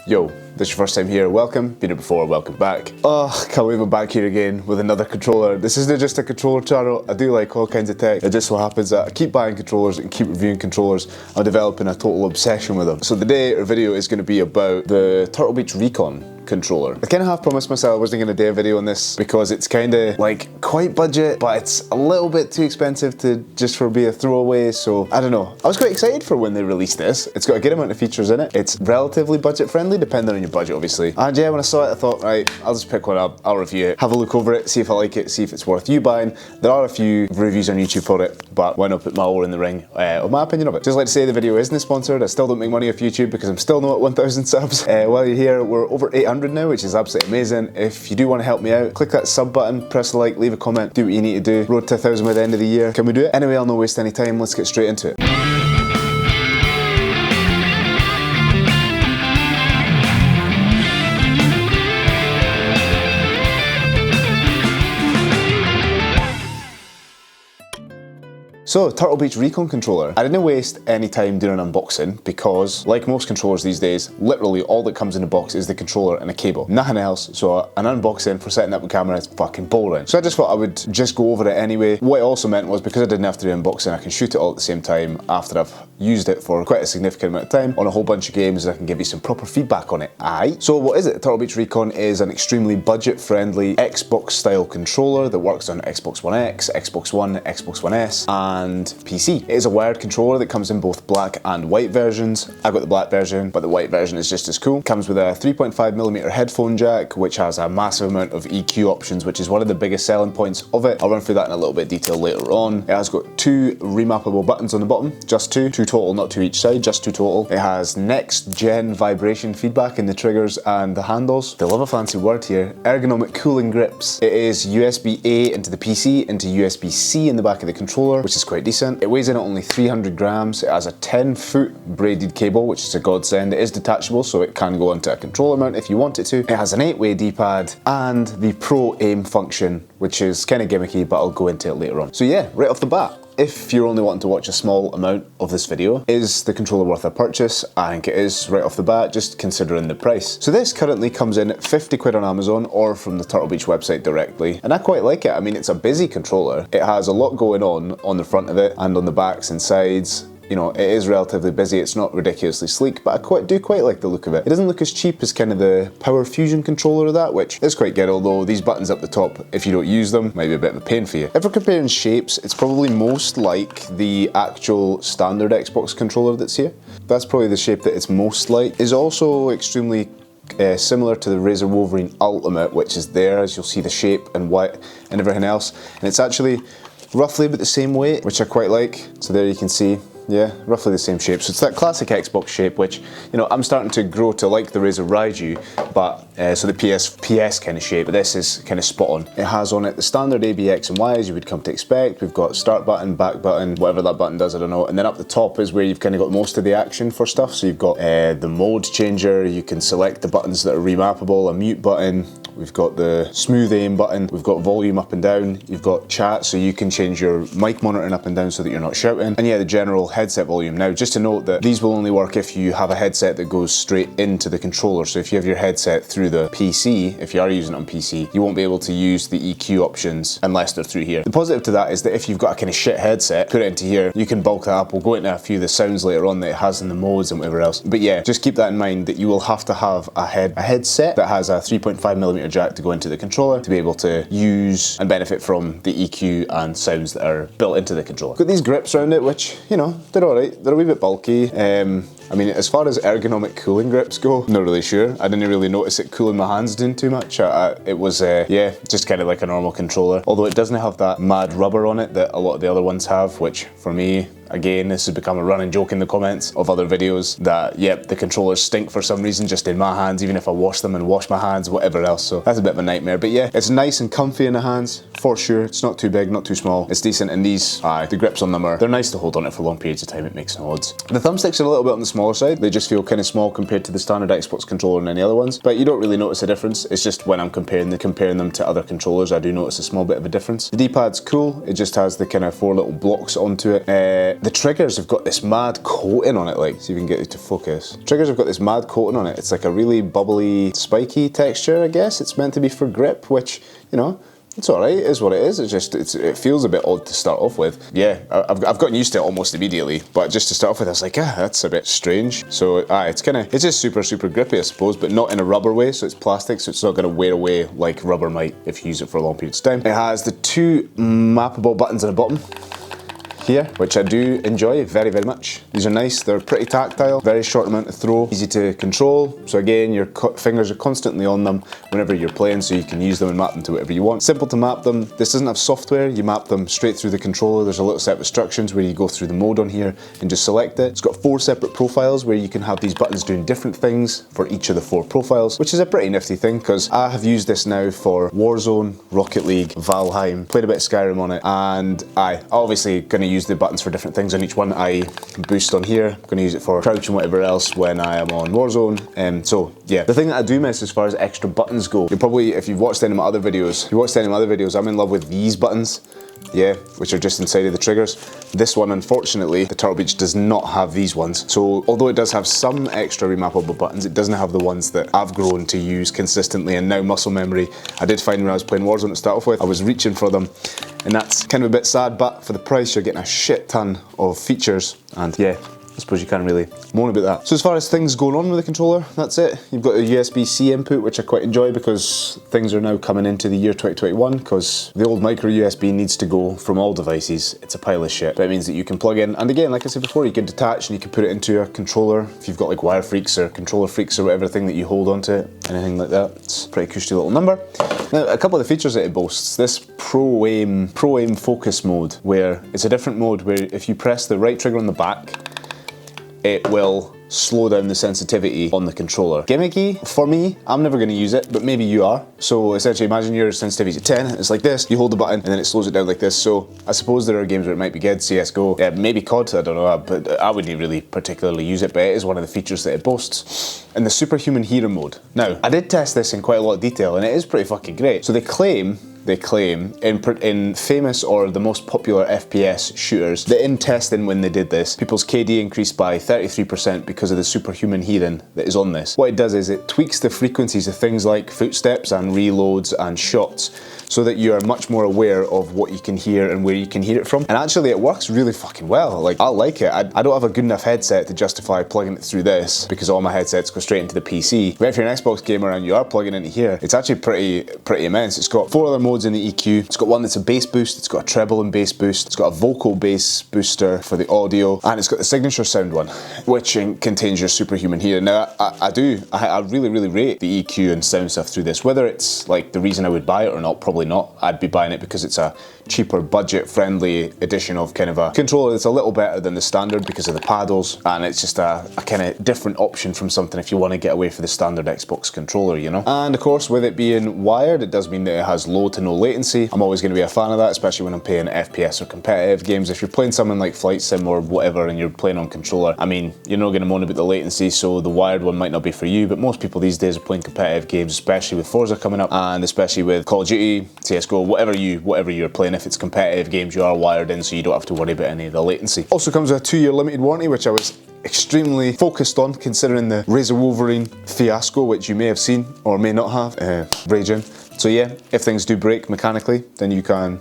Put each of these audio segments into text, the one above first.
Yo, this is your first time here, welcome. Been here before, welcome back. Oh, can't believe I'm back here again with another controller. This isn't just a controller channel, I do like all kinds of tech. It just so happens that I keep buying controllers and keep reviewing controllers. I'm developing a total obsession with them. So today our video is going to be about the Turtle Beach Recon Controller. I kind of half promised myself I wasn't going to do a video on this because it's kind of like quite budget, but it's a little bit too expensive to just for be a throwaway, so I don't know. I was quite excited for when they released this. It's got a good amount of features in it. It's relatively budget friendly, depending on your budget obviously. And yeah, when I saw it I thought, right, I'll just pick one up, I'll review it, have a look over it, see if I like it, see if it's worth you buying. There are a few reviews on YouTube for it, but why not put my oar in the ring of my opinion of it. Just like to say the video isn't sponsored, I still don't make money off YouTube because I'm still not at 1,000 subs. While you're here, we're over 800 now, which is absolutely amazing. If you do want to help me out, click that sub button, press a like, leave a comment, do what you need to do. Road to 1,000 by the end of the year. Can we do it? Anyway, I'll not waste any time, let's get straight into it. So, Turtle Beach Recon Controller. I didn't waste any time doing an unboxing because, like most controllers these days, literally all that comes in the box is the controller and a cable. Nothing else, so an unboxing for setting up a camera is fucking boring. So I just thought I would just go over it anyway. What it also meant was because I didn't have to do unboxing, I can shoot it all at the same time after I've used it for quite a significant amount of time on a whole bunch of games, and I can give you some proper feedback on it. Aye. So what is it? Turtle Beach Recon is an extremely budget-friendly Xbox-style controller that works on Xbox One X, Xbox One, Xbox One S, and PC. It is a wired controller that comes in both black and white versions. I got the black version, but the white version is just as cool. Comes with a 3.5mm headphone jack, which has a massive amount of EQ options, which is one of the biggest selling points of it. I'll run through that in a little bit of detail later on. It has got two remappable buttons on the bottom, just two total, not two each side, just two total. It has next gen vibration feedback in the triggers and the handles. They love a fancy word here. Ergonomic cooling grips. It is USB-A into the PC, into USB-C in the back of the controller, which is quite decent. It weighs in at only 300 grams. It has a 10-foot braided cable, which is a godsend. It is detachable, so it can go onto a controller mount if you want it to. It has an 8-way D-pad and the Pro Aim function, which is kind of gimmicky, but I'll go into it later on. So yeah, right off the bat, if you're only wanting to watch a small amount of this video, is the controller worth a purchase? I think it is right off the bat, just considering the price. So this currently comes in at 50 quid on Amazon or from the Turtle Beach website directly, and I quite like it. I mean, it's a busy controller. It has a lot going on the front of it and on the backs and sides. You know, it is relatively busy, it's not ridiculously sleek, but I do quite like the look of it. It doesn't look as cheap as kind of the Power Fusion controller of that, which is quite good, although these buttons up the top, if you don't use them, might be a bit of a pain for you. If we're comparing shapes, it's probably most like the actual standard Xbox controller that's here. That's probably the shape that it's most like. It's also extremely similar to the Razer Wolverine Ultimate, which is there, as you'll see the shape and white and everything else. And it's actually roughly about the same weight, which I quite like. So there you can see. Yeah, roughly the same shape. So it's that classic Xbox shape, which, you know, I'm starting to grow to like the Razer Raiju, but so the PS kind of shape, but this is kind of spot on. It has on it the standard A, B, X and Y as you would come to expect. We've got start button, back button, whatever that button does, I don't know. And then up the top is where you've kind of got most of the action for stuff. So you've got the mode changer, you can select the buttons that are remappable, a mute button, we've got the smooth aim button, we've got volume up and down, you've got chat, so you can change your mic monitoring up and down so that you're not shouting, and yeah, the general headset volume. Now, just to note that these will only work if you have a headset that goes straight into the controller, so if you have your headset through the PC, if you are using it on PC, you won't be able to use the EQ options unless they're through here. The positive to that is that if you've got a kind of shit headset, put it into here, you can bulk that up. We'll go into a few of the sounds later on that it has in the modes and whatever else. But yeah, just keep that in mind that you will have to have a headset that has a 3.5mm jack to go into the controller to be able to use and benefit from the EQ and sounds that are built into the controller. Got these grips around it, which, you know, they're alright. They're a wee bit bulky. I mean, as far as ergonomic cooling grips go, not really sure. I didn't really notice it cooling my hands doing too much. It was, yeah, just kind of like a normal controller. Although it doesn't have that mad rubber on it that a lot of the other ones have, which for me, again, this has become a running joke in the comments of other videos that, yep, the controllers stink for some reason just in my hands, even if I wash them and wash my hands, whatever else. So that's a bit of a nightmare. But yeah, it's nice and comfy in the hands, for sure. It's not too big, not too small. It's decent, and these, the grips on them they're nice to hold on it for long periods of time. It makes no odds. The thumbsticks are a little bit on the smaller side. They just feel kind of small compared to the standard Xbox controller and any other ones, but you don't really notice a difference. It's just when I'm comparing them to other controllers, I do notice a small bit of a difference. The D-pad's cool. It just has the kind of 4 little blocks onto it. The triggers have got this mad coating on it, like, see if we can get it to focus. Triggers have got this mad coating on it. It's like a really bubbly, spiky texture, I guess. It's meant to be for grip, which, you know, it's alright, it is what it is. It's just, it feels a bit odd to start off with. Yeah, I've gotten used to it almost immediately, but just to start off with, I was like, that's a bit strange. So, it's just super, super grippy, I suppose, but not in a rubber way, so it's plastic, so it's not gonna wear away like rubber might if you use it for a long period of time. It has the 2 mappable buttons at the bottom here, which I do enjoy very, very much. These are nice, they're pretty tactile, very short amount to throw, easy to control. So again, your fingers are constantly on them whenever you're playing, so you can use them and map them to whatever you want. Simple to map them. This doesn't have software, you map them straight through the controller. There's a little set of instructions where you go through the mode on here and just select it. It's got 4 separate profiles where you can have these buttons doing different things for each of the 4 profiles, which is a pretty nifty thing, because I have used this now for Warzone, Rocket League, Valheim, played a bit of Skyrim on it, and I obviously gonna use the buttons for different things on each one. I boost on here, I'm going to use it for crouch and whatever else when I am on Warzone. So yeah, the thing that I do miss as far as extra buttons go, you'll probably, if you've watched any of my other videos, I'm in love with these buttons. Yeah, which are just inside of the triggers. This one, unfortunately, the Turtle Beach does not have these ones. So although it does have some extra remappable buttons, it doesn't have the ones that I've grown to use consistently and now muscle memory. I did find when I was playing Warzone to start off with, I was reaching for them, and that's kind of a bit sad, but for the price you're getting a shit ton of features, and yeah, I suppose you can't really moan about that. So as far as things going on with the controller, that's it. You've got a USB-C input, which I quite enjoy because things are now coming into the year 2021, because the old micro USB needs to go from all devices. It's a pile of shit, but it means that you can plug in, and again, like I said before, you can detach and you can put it into a controller if you've got like wire freaks or controller freaks or whatever thing that you hold onto it, anything like that. It's a pretty cushy little number. Now, a couple of the features that it boasts, this Pro Aim Focus mode, where it's a different mode where if you press the right trigger on the back, it will slow down the sensitivity on the controller. Gimmicky for me, I'm never going to use it, but maybe you are. So essentially imagine your sensitivity is 10, it's like this, you hold the button and then it slows it down like this. So I suppose there are games where it might be good, CSGO, maybe COD, I don't know, but I wouldn't really particularly use it, but it is one of the features that it boasts. And the Superhuman Hero mode. Now, I did test this in quite a lot of detail and it is pretty fucking great. So they claim in famous or the most popular FPS shooters that in testing when they did this, people's KD increased by 33% because of the superhuman hearing that is on this. What it does is it tweaks the frequencies of things like footsteps and reloads and shots so that you are much more aware of what you can hear and where you can hear it from. And actually it works really fucking well. Like, I like it. I don't have a good enough headset to justify plugging it through this because all my headsets go straight into the PC. But if you're an Xbox gamer and you are plugging into here, it's actually pretty immense. It's got 4 other modes in the EQ. It's got one that's a bass boost, it's got a treble and bass boost, it's got a vocal bass booster for the audio, and it's got the signature sound one, which contains your superhuman hearing. Now, I really, really rate the EQ and sound stuff through this. Whether it's like the reason I would buy it or not, probably not. I'd be buying it because it's a cheaper, budget-friendly edition of kind of a controller that's a little better than the standard because of the paddles, and it's just a kind of different option from something if you want to get away from the standard Xbox controller, you know? And of course, with it being wired, it does mean that it has low to no latency. I'm always going to be a fan of that, especially when I'm playing FPS or competitive games. If you're playing something like Flight Sim or whatever and you're playing on controller, I mean, you're not going to moan about the latency, so the wired one might not be for you, but most people these days are playing competitive games, especially with Forza coming up, and especially with Call of Duty, CSGO, whatever you're playing. If it's competitive games, you are wired in, so you don't have to worry about any of the latency. Also comes with a 2-year limited warranty, which I was extremely focused on considering the Razor Wolverine fiasco, which you may have seen or may not have, raging. So yeah, if things do break mechanically, then you can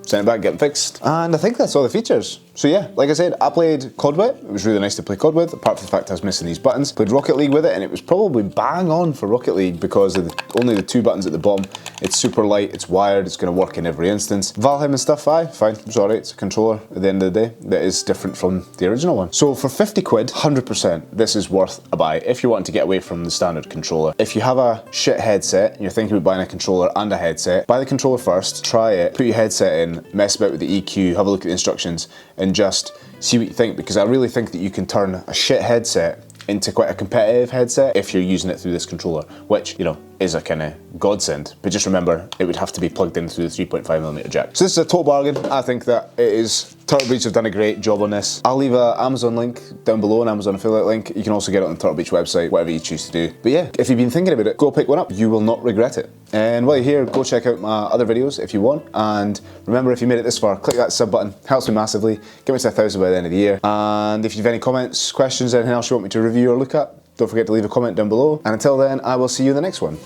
send it back, get them fixed. And I think that's all the features. So yeah, like I said, I played COD with it. It was really nice to play COD with, apart from the fact I was missing these buttons. Played Rocket League with it, and it was probably bang on for Rocket League because of only the 2 buttons at the bottom. It's super light, it's wired, it's going to work in every instance. Valheim and stuff, fine, it's alright, it's a controller at the end of the day that is different from the original one. So for 50 quid, 100%, this is worth a buy if you're wanting to get away from the standard controller. If you have a shit headset and you're thinking about buying a controller and a headset, buy the controller first, try it, put your headset in, mess about with the EQ, have a look at the instructions, and just see what you think, because I really think that you can turn a shit headset into quite a competitive headset if you're using it through this controller, which, you know, is a kind of godsend. But just remember, it would have to be plugged in through the 3.5mm jack. So this is a total bargain. I think that it is Turtle Beach have done a great job on this. I'll leave an Amazon link down below, an Amazon affiliate link. You can also get it on the Turtle Beach website, whatever you choose to do. But yeah, if you've been thinking about it, go pick one up. You will not regret it. And while you're here, go check out my other videos if you want. And remember, if you made it this far, click that sub button. Helps me massively. Get me to 1,000 by the end of the year. And if you have any comments, questions, anything else you want me to review or look at, don't forget to leave a comment down below. And until then, I will see you in the next one.